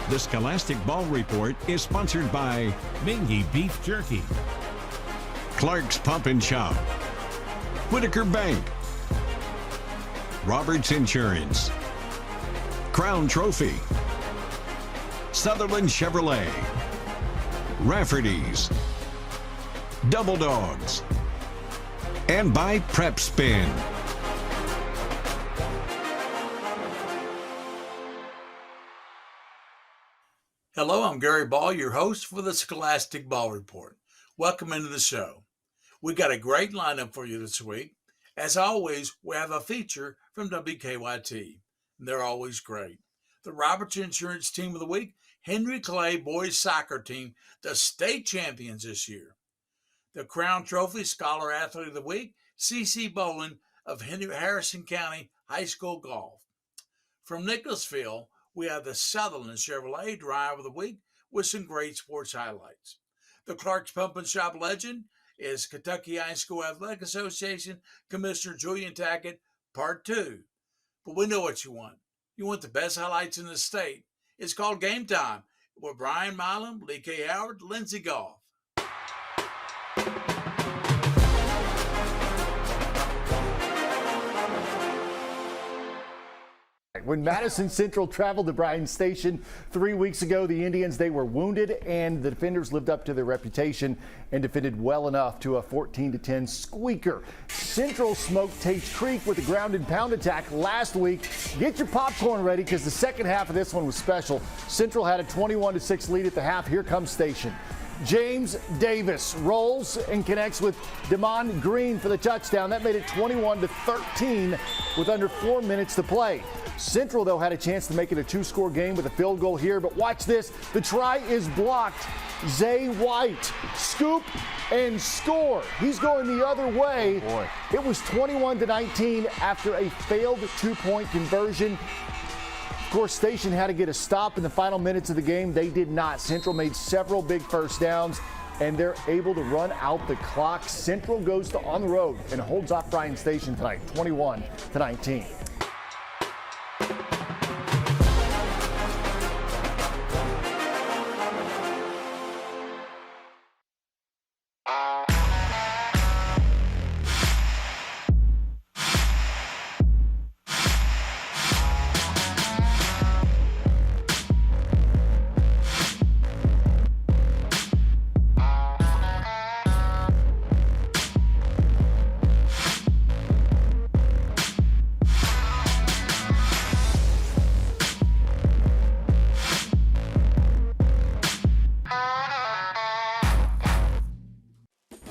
The Scholastic Ball Report is sponsored by Mingy Beef Jerky, Clark's Pump and Shop, Whitaker Bank, Roberts Insurance, Crown Trophy, Sutherland Chevrolet, Rafferty's, Double Dogs, and by Prep Spin. Hello, I'm Gary Ball, your host for the Scholastic Ball Report. Welcome into the show. We got a great lineup for you this week. As always, we have a feature from WKYT. They're always great. The Roberts Insurance Team of the Week, Henry Clay Boys Soccer Team, the state champions this year. The Crown Trophy Scholar Athlete of the Week, CeCe Boland of Harrison County High School Golf. From Nicholasville, we have the Sutherland Chevrolet Drive of the Week with some great sports highlights. The Clark's Pump and Shop legend is Kentucky High School Athletic Association Commissioner Julian Tackett, Part 2. But we know what you want. You want the best highlights in the state. It's called Game Time with Brian Milam, Lee K. Howard, Lindsey Goff. When Madison Central traveled to Bryan Station 3 weeks ago, the Indians, they were wounded, and the defenders lived up to their reputation and defended well enough to a 14-10 squeaker. Central smoked Tate's Creek with a ground and pound attack last week. Get your popcorn ready because the second half of this one was special. Central had a 21-6 lead at the half. Here comes Station. James Davis rolls and connects with Damon Green for the touchdown. That made it 21-13 with under 4 minutes to play. Central, though, had a chance to make it a two-score game with a field goal here, but watch this. The try is blocked. Zay White, scoop and score. He's going the other way. Boy. It was 21-19 after a failed two-point conversion. Of course, Station had to get a stop in the final minutes of the game. They did not. Central made several big first downs, and they're able to run out the clock. Central goes to on the road and holds off Bryan Station tonight, 21-19.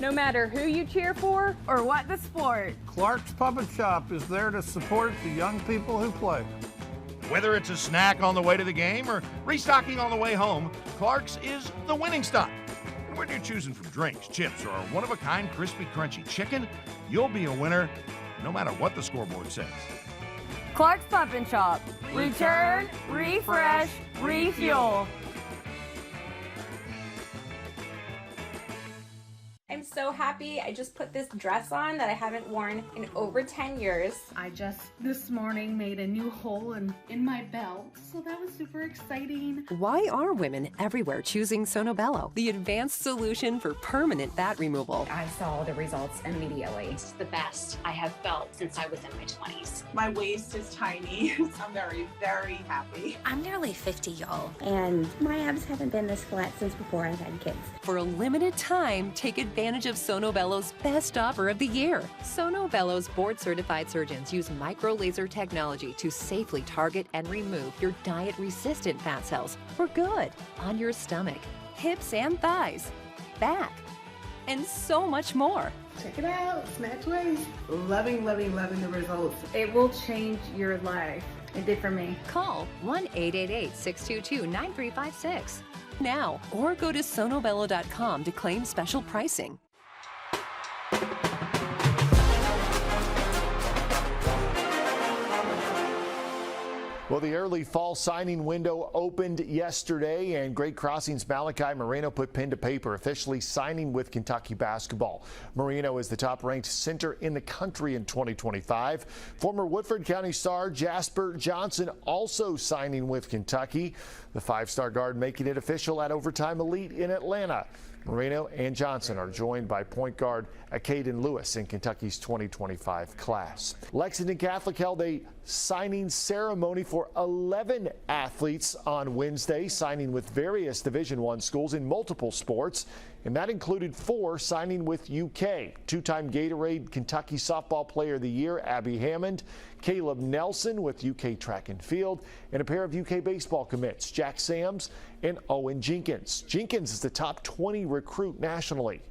No matter who you cheer for or what the sport, Clark's Pump and Shop is there to support the young people who play. Whether it's a snack on the way to the game or restocking on the way home, Clark's is the winning stop. And whether you're choosing from drinks, chips, or a one-of-a-kind crispy, crunchy chicken, you'll be a winner no matter what the scoreboard says. Clark's Pump and Shop. Return, refresh, refuel. I'm so happy. I just put this dress on that I haven't worn in over 10 years. I just this morning made a new hole in my belt, so that was super exciting. Why are women everywhere choosing Sonobello, the advanced solution for permanent fat removal? I saw the results immediately. It's the best I have felt since I was in my 20s. My waist is tiny. I'm very, very happy. I'm nearly 50, y'all, and my abs haven't been this flat since before I've had kids. For a limited time, take advantage of Sonobello's best offer of the year. Sonobello's board-certified surgeons use micro-laser technology to safely target and remove your diet-resistant fat cells for good on your stomach, hips and thighs, back, and so much more. Check it out, Snatch Waist. Loving the results. It will change your life. It did for me. Call 1-888-622-9356 now or go to sonobello.com to claim special pricing. Well, the early fall signing window opened yesterday, and Great Crossing's Malachi Moreno put pen to paper, officially signing with Kentucky basketball. Moreno is the top-ranked center in the country in 2025. Former Woodford County star Jasper Johnson also signing with Kentucky. The five-star guard making it official at Overtime Elite in Atlanta. Moreno and Johnson are joined by point guard Caden Lewis in Kentucky's 2025 class. Lexington Catholic held a signing ceremony for 11 athletes on Wednesday, signing with various Division I schools in multiple sports, and that included 4 signing with UK. Two-time Gatorade Kentucky Softball Player of the Year Abby Hammond, Caleb Nelson with UK Track and Field, and a pair of UK baseball commits, Jack Sams and Owen Jenkins. Jenkins is the top 20 recruit nationally.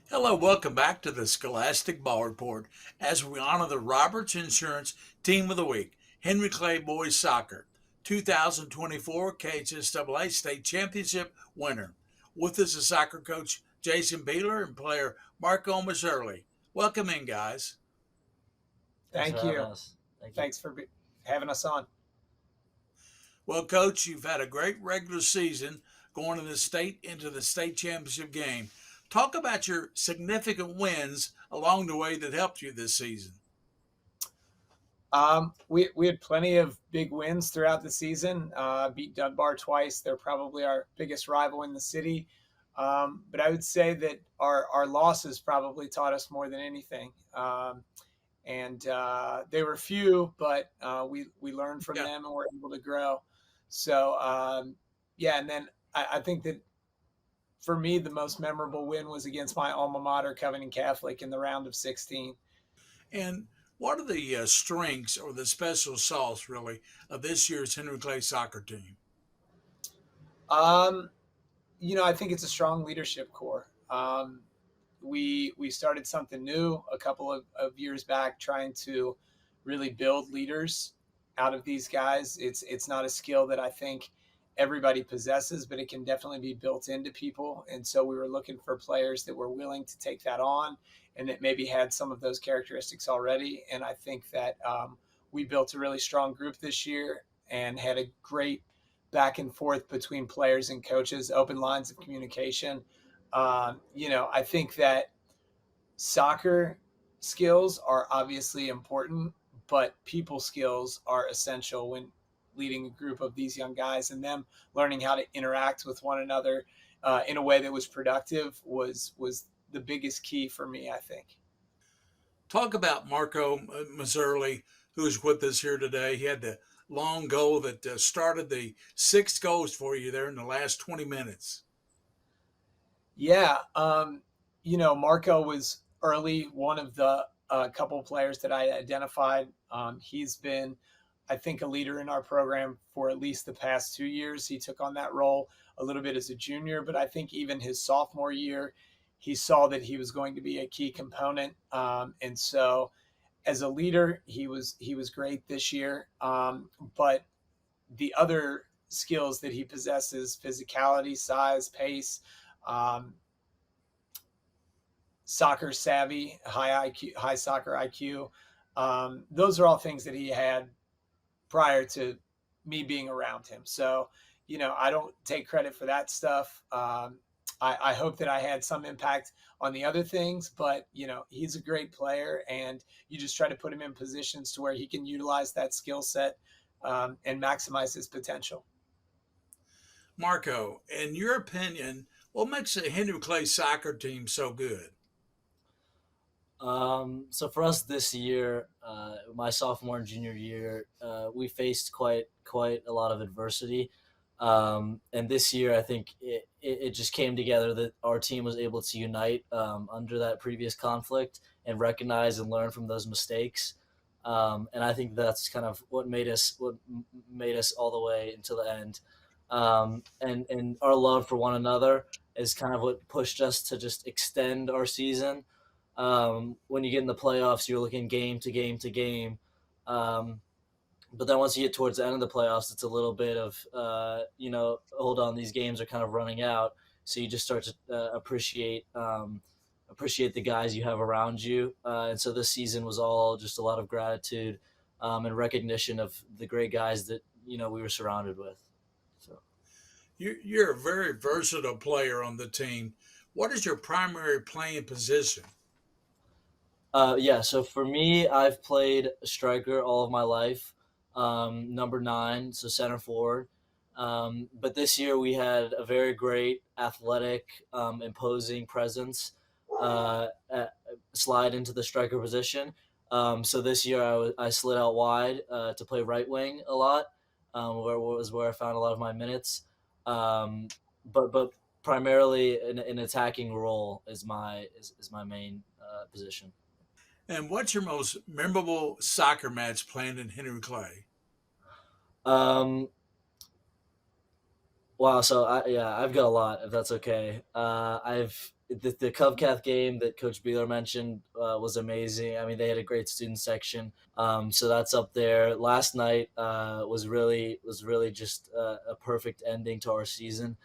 Hello, welcome back to the Scholastic Ball Report as we honor the Roberts Insurance Team of the Week, Henry Clay Boys Soccer, 2024 KSHAA State Championship winner. With us is soccer coach Jason Beeler and player Marco Mazzurli. Welcome in, guys. Thank you. Thanks for having us on. Well, Coach, you've had a great regular season going into the state championship game. Talk about your significant wins along the way that helped you this season. We had plenty of big wins throughout the season. Beat Dunbar twice. They're probably our biggest rival in the city. But I would say that our losses probably taught us more than anything. And they were few, but we learned from them and were able to grow. So, and then I think that for me, the most memorable win was against my alma mater, Covington Catholic, in the round of 16. And what are the strengths or the special sauce, really, of this year's Henry Clay soccer team? I think it's a strong leadership core. We started something new a couple of years back, trying to really build leaders out of these guys. It's not a skill that I think everybody possesses, but it can definitely be built into people. And so we were looking for players that were willing to take that on and that maybe had some of those characteristics already. And I think that we built a really strong group this year and had a great back and forth between players and coaches, open lines of communication. I think that soccer skills are obviously important, but people skills are essential when leading a group of these young guys, and them learning how to interact with one another in a way that was productive was the biggest key for me, I think. Talk about Marco Mazzurli, who's with us here today. He had the long goal that started the 6 goals for you there in the last 20 minutes. Yeah. Marco was early, one of the couple players that I identified. He's been, I think, a leader in our program for at least the past 2 years. He took on that role a little bit as a junior, but I think even his sophomore year, he saw that he was going to be a key component. And so as a leader, he was great this year. But the other skills that he possesses, physicality, size, pace, soccer savvy, high soccer IQ, those are all things that he had prior to me being around him. So, I don't take credit for that stuff. I hope that I had some impact on the other things, but, he's a great player, and you just try to put him in positions to where he can utilize that skill set and maximize his potential. Marco, in your opinion, what makes the Henry Clay soccer team so good? So for us this year, my sophomore and junior year, we faced quite a lot of adversity. And this year, I think it just came together that our team was able to unite under that previous conflict and recognize and learn from those mistakes. And I think that's kind of what made us all the way until the end. And our love for one another is kind of what pushed us to just extend our season. When you get in the playoffs, you're looking game to game to game. But then once you get towards the end of the playoffs, it's a little bit of, hold on, these games are kind of running out. So you just start to appreciate the guys you have around you. And so this season was all just a lot of gratitude and recognition of the great guys that, we were surrounded with. So You're a very versatile player on the team. What is your primary playing position? So for me, I've played striker all of my life, number 9, so center forward. But this year we had a very great athletic, imposing presence slide into the striker position. So this year I slid out wide to play right wing a lot, where I found a lot of my minutes. But primarily an attacking role is my main position. And what's your most memorable soccer match playing in Henry Clay? Wow. So I've got a lot, if that's okay. The Cubcath game that Coach Beeler mentioned was amazing. I mean, they had a great student section. So that's up there. Last night was really just a perfect ending to our season.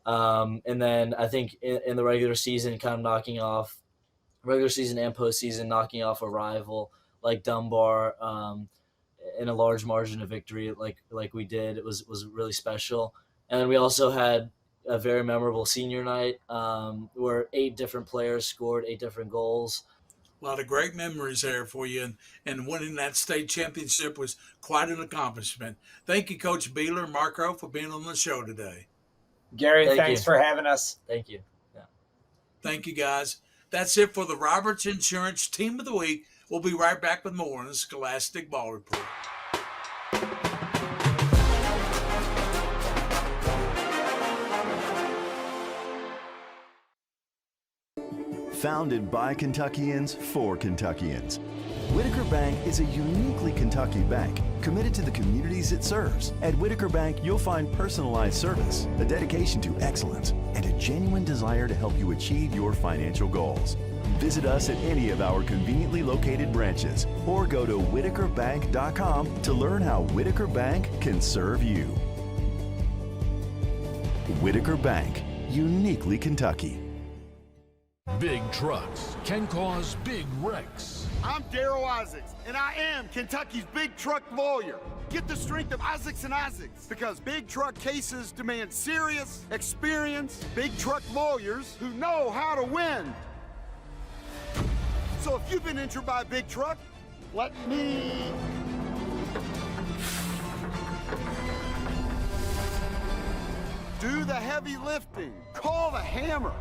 And then I think in the regular season and postseason, knocking off a rival like Dunbar in a large margin of victory, like we did, it was really special. And then we also had a very memorable senior night where 8 different players scored 8 different goals. A lot of great memories there for you, and winning that state championship was quite an accomplishment. Thank you, Coach Beeler and Marco, for being on the show today. Gary, thanks for having us. Thank you. Yeah. Thank you, guys. That's it for the Roberts Insurance Team of the Week. We'll be right back with more on the Scholastic Ball Report. Founded by Kentuckians for Kentuckians, Whitaker Bank is a uniquely Kentucky bank committed to the communities it serves. At Whitaker Bank, you'll find personalized service, a dedication to excellence, and a genuine desire to help you achieve your financial goals. Visit us at any of our conveniently located branches or go to whitakerbank.com to learn how Whitaker Bank can serve you. Whitaker Bank, uniquely Kentucky. Big trucks can cause big wrecks. I'm Darryl Isaacs, and I am Kentucky's big truck lawyer. Get the strength of Isaacs and Isaacs, because big truck cases demand serious, experienced, big truck lawyers who know how to win. So if you've been injured by a big truck, let me do the heavy lifting. Call the hammer.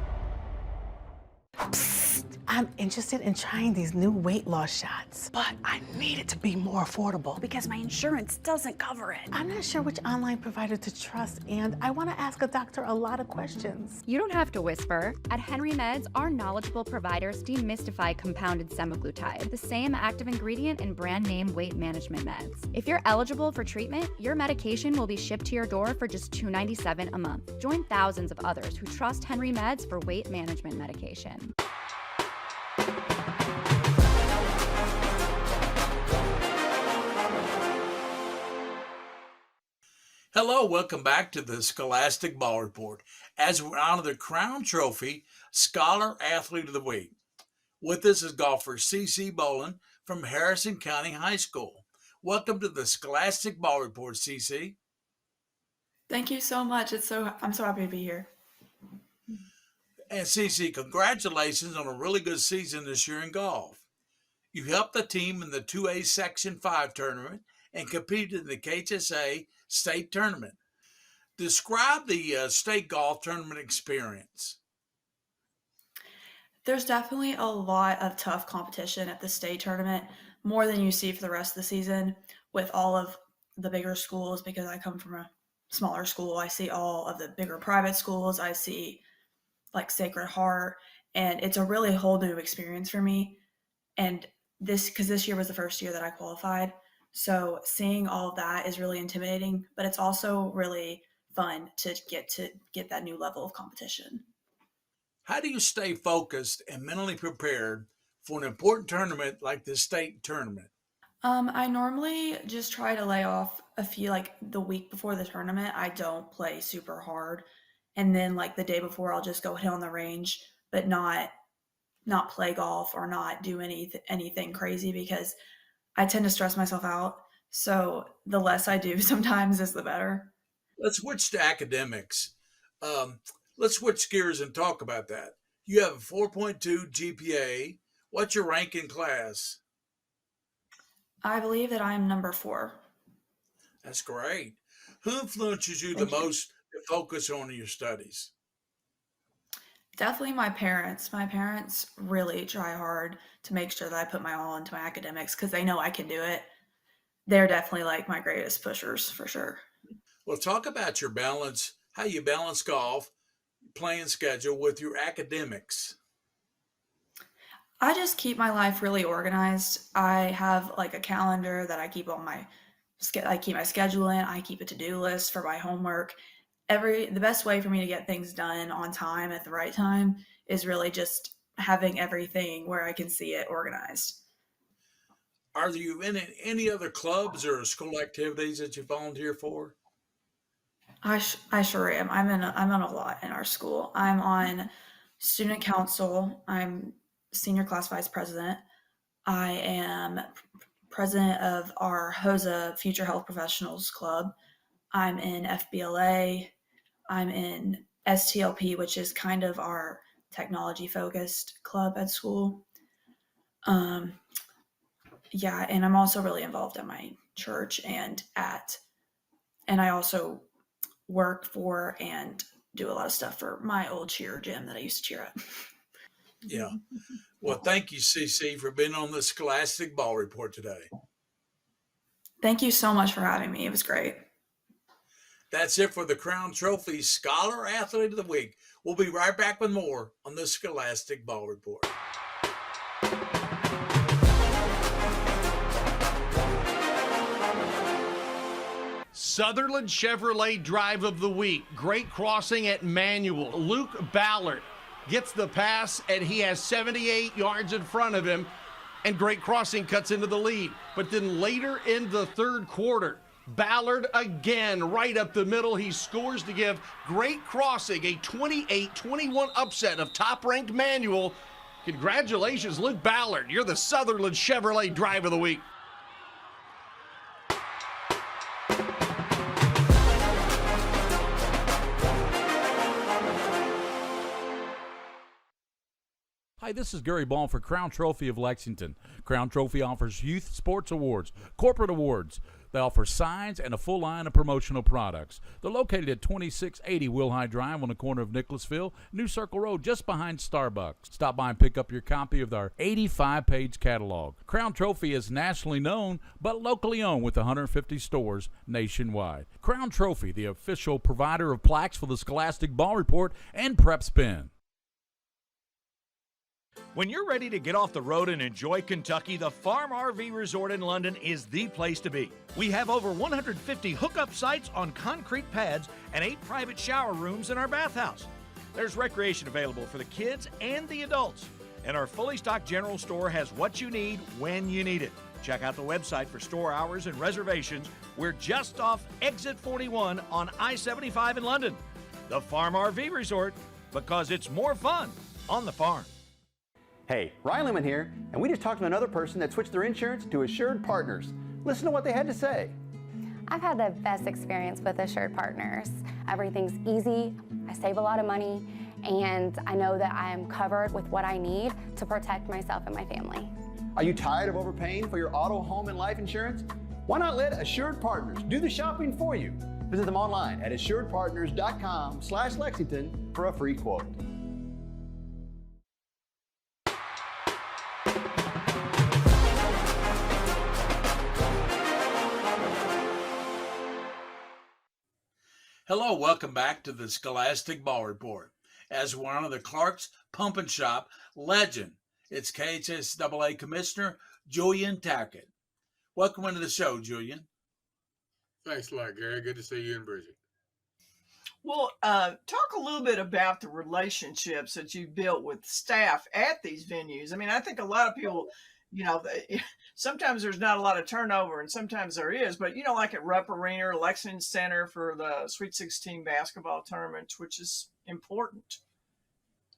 I'm interested in trying these new weight loss shots, but I need it to be more affordable because my insurance doesn't cover it. I'm not sure which online provider to trust, and I want to ask a doctor a lot of questions. You don't have to whisper. At Henry Meds, our knowledgeable providers demystify compounded semaglutide, the same active ingredient in brand name weight management meds. If you're eligible for treatment, your medication will be shipped to your door for just $2.97 a month. Join thousands of others who trust Henry Meds for weight management medication. Hello, welcome back to the Scholastic Ball Report as we honor the Crown Trophy Scholar Athlete of the Week. With us is golfer CeCe Boland from Harrison County High School. Welcome to the Scholastic Ball Report, CeCe. Thank you so much. I'm so happy to be here. And CeCe, congratulations on a really good season this year in golf. You helped the team in the 2A Section 5 tournament and competed in the KSHAA state tournament. Describe the state golf tournament experience. There's definitely a lot of tough competition at the state tournament, more than you see for the rest of the season with all of the bigger schools, because I come from a smaller school. I see all of the bigger private schools. I see like Sacred Heart, and it's a really whole new experience for me. And because this year was the first year that I qualified. So seeing all of that is really intimidating, but it's also really fun to get that new level of competition. How do you stay focused and mentally prepared for an important tournament like the state tournament? I normally just try to lay off a few, like the week before the tournament. I don't play super hard, And then like the day before, I'll just go hit on the range, but not play golf or not do anything crazy because I tend to stress myself out. So the less I do sometimes is the better. Let's switch to academics. Let's switch gears and talk about that. You have a 4.2 GPA. What's your rank in class? I believe that I'm number 4. That's great. Who influences you the most to focus on your studies? Definitely my parents. My parents really try hard to make sure that I put my all into my academics because they know I can do it. They're definitely like my greatest pushers for sure. Well, talk about your balance, how you balance golf, playing schedule with your academics. I just keep my life really organized. I have like a calendar that I keep I keep my schedule in. I keep a to-do list for my homework. The best way for me to get things done on time at the right time is really just having everything where I can see it organized. Are you in any other clubs or school activities that you volunteer for? I sure am. I'm on a lot in our school. I'm on student council. I'm senior class vice president. I am president of our HOSA Future Health Professionals Club. I'm in FBLA. I'm in STLP, which is kind of our technology focused club at school. Yeah, and I'm also really involved at my church and I also work for and do a lot of stuff for my old cheer gym that I used to cheer at. Yeah. Well, thank you, CeCe, for being on the Scholastic Ball Report today. Thank you so much for having me. It was great. That's it for the Crown Trophy Scholar Athlete of the Week. We'll be right back with more on the Scholastic Ball Report. Sutherland Chevrolet Drive of the Week. Great crossing at Manual. Luke Ballard gets the pass, and he has 78 yards in front of him, and great crossing cuts into the lead. But then later in the third quarter, Ballard again right up the middle. He scores to give great crossing, a 28-21 upset of top-ranked Manual. Congratulations, Luke Ballard. You're the Sutherland Chevrolet Drive of the Week. Hi, this is Gary Ball for Crown Trophy of Lexington. Crown Trophy offers youth sports awards, corporate awards. They offer signs and a full line of promotional products. They're located at 2680 Wilhite Drive on the corner of Nicholasville, New Circle Road, just behind Starbucks. Stop by and pick up your copy of our 85-page catalog. Crown Trophy is nationally known, but locally owned with 150 stores nationwide. Crown Trophy, the official provider of plaques for the Scholastic Ball Report and Prep Spin. When you're ready to get off the road and enjoy Kentucky, the Farm RV Resort in London is the place to be. We have over 150 hookup sites on concrete pads and 8 private shower rooms in our bathhouse. There's recreation available for the kids and the adults. And our fully stocked general store has what you need when you need it. Check out the website for store hours and reservations. We're just off Exit 41 on I-75 in London. The Farm RV Resort, because it's more fun on the farm. Hey, Ryan Lemon here, and we just talked to another person that switched their insurance to Assured Partners. Listen to what they had to say. I've had the best experience with Assured Partners. Everything's easy, I save a lot of money, and I know that I am covered with what I need to protect myself and my family. Are you tired of overpaying for your auto, home, and life insurance? Why not let Assured Partners do the shopping for you? Visit them online at assuredpartners.com/Lexington for a free quote. Hello, welcome back to the Scholastic Ball Report. As one of the Clark's Pump and Shop legend, it's KSHAA Commissioner Julian Tackett. Welcome into the show, Julian. Thanks a lot, Gary. Good to see you and Bridget. Well, talk a little bit about the relationships that you've built with staff at these venues. I mean, I think a lot of people sometimes there's not a lot of turnover and sometimes there is, but like at Rupp Arena or Lexington Center for the Sweet 16 basketball tournament, which is important.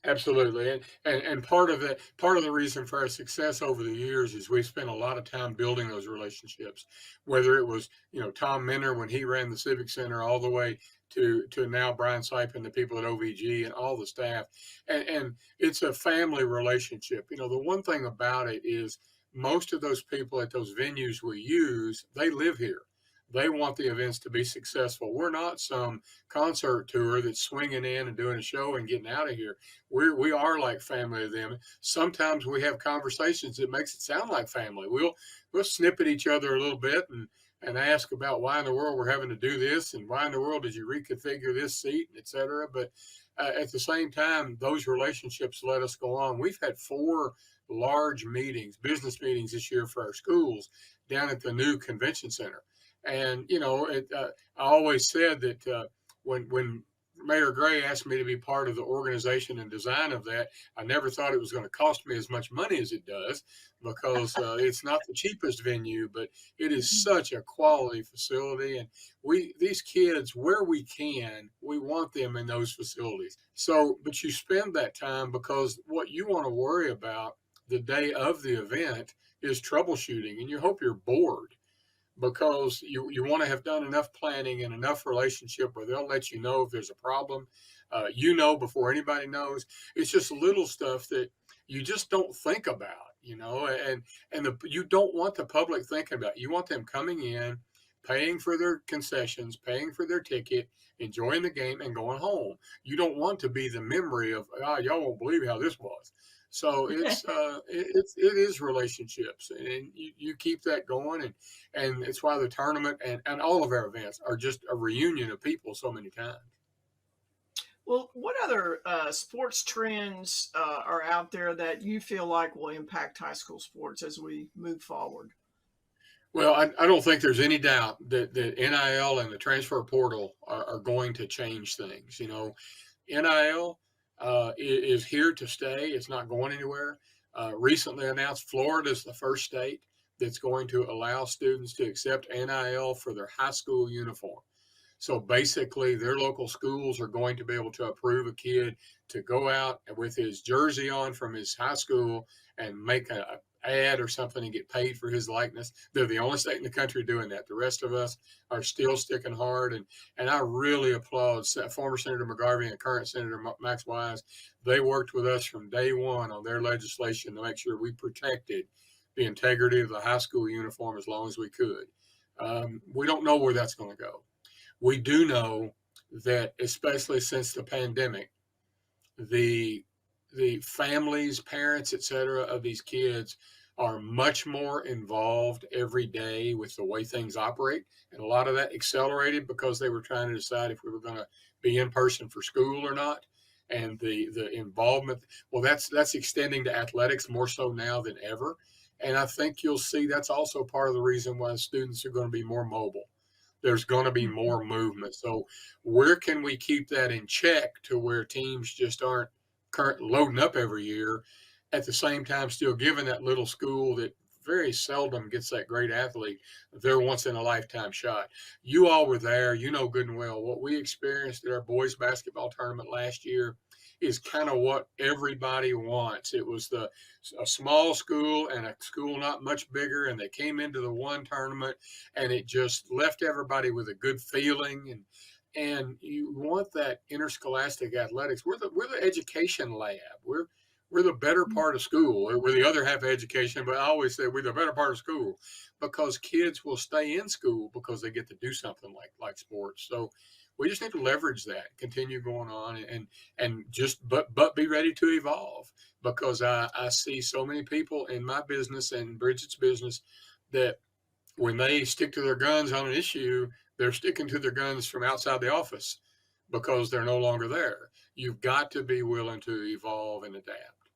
Absolutely. And part of the reason for our success over the years is we spent a lot of time building those relationships, whether it was, Tom Minner when he ran the Civic Center, all the way to now Brian Sipe and the people at OVG and all the staff. And it's a family relationship. The one thing about it is most of those people at those venues we use, they live here. They want the events to be successful. We're not some concert tour that's swinging in and doing a show and getting out of here. We are like family to them. Sometimes we have conversations that makes it sound like family. We'll snip at each other a little bit and ask about why in the world we're having to do this and why in the world did you reconfigure this seat, et cetera. But at the same time, those relationships let us go on. We've had 4 large meetings, business meetings this year for our schools down at the new convention center. And, I always said that when Mayor Gray asked me to be part of the organization and design of that, I never thought it was going to cost me as much money as it does, because it's not the cheapest venue, but it is such a quality facility. And these kids, where we can, we want them in those facilities. So, but you spend that time because what you want to worry about the day of the event is troubleshooting, and you hope you're bored, because you want to have done enough planning and enough relationship where they'll let you know if there's a problem, before anybody knows. It's just little stuff that you just don't think about, and you don't want the public thinking about it. You want them coming in, paying for their concessions, paying for their ticket, enjoying the game, and going home. You don't want to be the memory of, y'all won't believe how this was. So it is relationships, and you keep that going, and it's why the tournament and all of our events are just a reunion of people so many times. Well, what other sports trends are out there that you feel like will impact high school sports as we move forward? Well, I don't think there's any doubt that NIL and the transfer portal are going to change things. NIL is here to stay. It's not going anywhere. Recently announced Florida is the first state that's going to allow students to accept NIL for their high school uniform. So basically, their local schools are going to be able to approve a kid to go out with his jersey on from his high school and make an ad or something and get paid for his likeness. They're the only state in the country doing that. The rest of us are still sticking hard. And I really applaud former Senator McGarvey and current Senator Max Wise. They worked with us from day one on their legislation to make sure we protected the integrity of the high school uniform as long as we could. We don't know where that's going to go. We do know that, especially since the pandemic, the families, parents, et cetera, of these kids are much more involved every day with the way things operate. And a lot of that accelerated because they were trying to decide if we were going to be in person for school or not. And the involvement, well, that's extending to athletics more so now than ever. And I think you'll see that's also part of the reason why students are going to be more mobile. There's going to be more movement. So where can we keep that in check to where teams just aren't loading up every year, at the same time still giving that little school that very seldom gets that great athlete their once in a lifetime shot? You all were there, good and well. What we experienced at our boys basketball tournament last year is kind of what everybody wants. It was a small school and a school not much bigger, and they came into the one tournament, and it just left everybody with a good feeling. And you want that interscholastic athletics. We're the education lab. We're the better part of school. We're the other half of education, but I always say we're the better part of school because kids will stay in school because they get to do something like sports. So we just need to leverage that, continue going on, and just but be ready to evolve, because I see so many people in my business and Bridget's business that when they stick to their guns on an issue, they're sticking to their guns from outside the office because they're no longer there. You've got to be willing to evolve and adapt.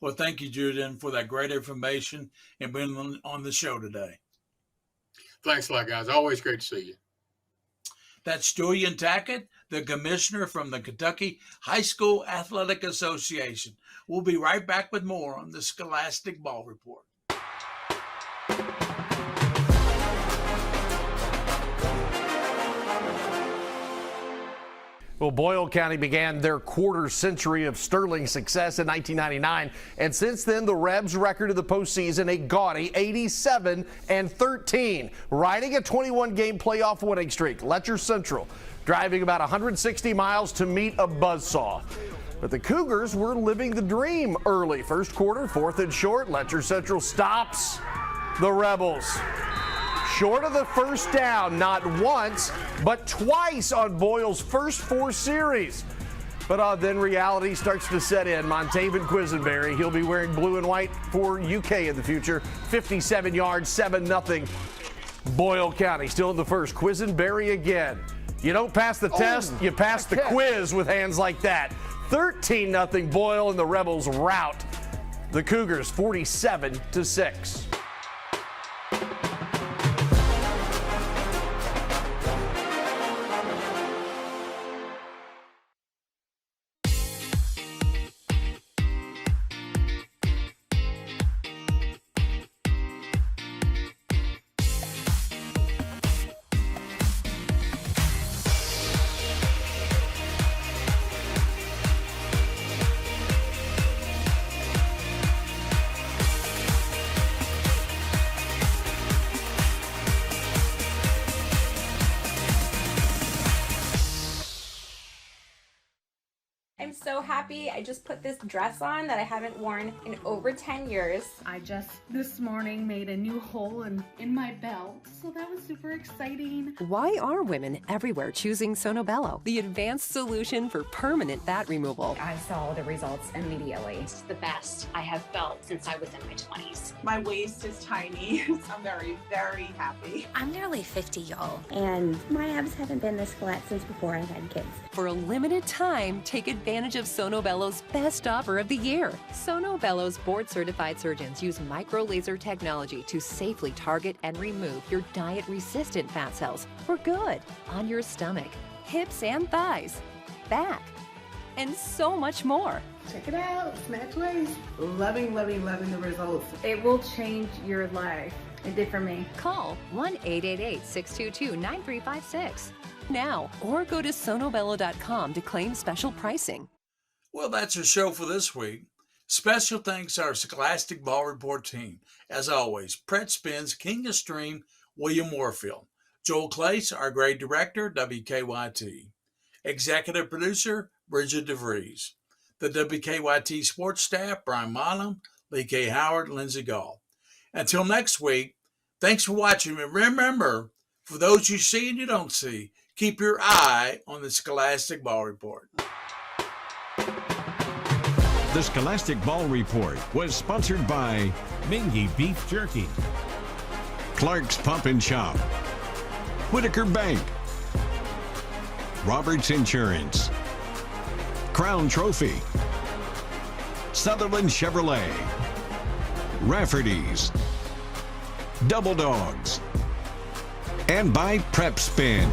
Well, thank you, Julian, for that great information and being on the show today. Thanks a lot, guys. Always great to see you. That's Julian Tackett, the commissioner from the Kentucky High School Athletic Association. We'll be right back with more on the Scholastic Ball Report. Well, Boyle County began their quarter century of sterling success in 1999, and since then, the Rebs' record of the postseason a gaudy 87-13, riding a 21-game playoff winning streak. Letcher Central driving about 160 miles to meet a buzzsaw. But the Cougars were living the dream early. First quarter, 4th and short. Letcher Central stops the Rebels. Short of the first down, not once, but twice on Boyle's first 4 series. But then reality starts to set in. Montaven Quisenberry, he'll be wearing blue and white for UK in the future. 57 yards, 7-0. Boyle County still in the first. Quisenberry again. You don't pass the test, you pass the quiz with hands like that. 13-0 Boyle, and the Rebels rout the Cougars 47-6. I'm so happy. I just put this dress on that I haven't worn in over 10 years. I just this morning made a new hole in my belt, so that was super exciting. Why are women everywhere choosing Sonobello, the advanced solution for permanent fat removal? I saw the results immediately. It's the best I have felt since I was in my 20s. My waist is tiny. I'm very, very happy. I'm nearly 50, y'all, and my abs haven't been this flat since before I had kids. For a limited time, take advantage of Sonobello's best offer of the year. Sonobello's board-certified surgeons use micro-laser technology to safely target and remove your diet-resistant fat cells for good on your stomach, hips and thighs, back, and so much more. Check it out, Snatch Waist. Loving the results. It will change your life. It did for me. Call 1-888-622-9356 now, or go to sonobello.com to claim special pricing. Well, that's our show for this week. Special thanks to our Scholastic Ball Report team. As always, Brett Spence, King of Stream, William Warfield. Joel Clace, our grade director, WKYT. Executive producer, Bridget DeVries. The WKYT sports staff, Brian Milam, Lee K. Howard, Lindsey Gall. Until next week, thanks for watching. And remember, for those you see and you don't see, keep your eye on the Scholastic Ball Report. The Scholastic Ball Report was sponsored by Mingy Beef Jerky, Clark's Pump and Shop, Whitaker Bank, Roberts Insurance, Crown Trophy, Sutherland Chevrolet, Rafferty's, Double Dogs, and by Prep Spin.